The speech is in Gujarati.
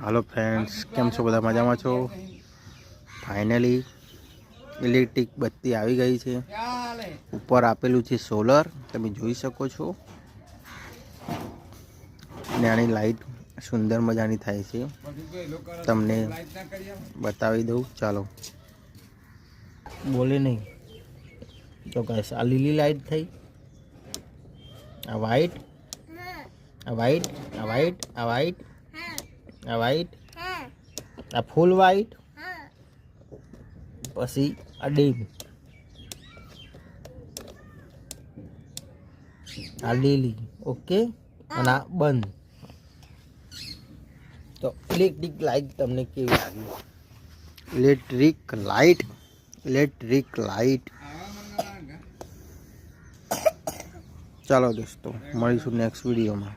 હાલો ફ્રેન્ડ્સ, કેમ છો? બધા મજામાં છો? ફાઇનલી ઇલેક્ટ્રિક બત્તી આવી ગઈ છે. ઉપર આપેલું છે સોલર, તમે જોઈ શકો છો. અને આની લાઈટ સુંદર મજાની થાય છે, તમને બતાવી દઉં. ચાલો, બોલે નહીં તો ગાઈસ, આ લીલી લાઈટ થઈ, આ વ્હાઈટ, આ વ્હાઈટ, આ વ્હાઈટ, આ વ્હાઈટ, આ વ્હાઈટ, આ ફૂલ વ્હાઈટ, પછી આ ડીમ, આ લીલી. ઓકે, અને આ બંધ. તો ઇલેક્ટ્રિક લાઈટ તમને કેવી લાગી? Electric light, electric light. ચાલો દોસ્તો, મળીશું નેક્સ્ટ વિડીયોમાં.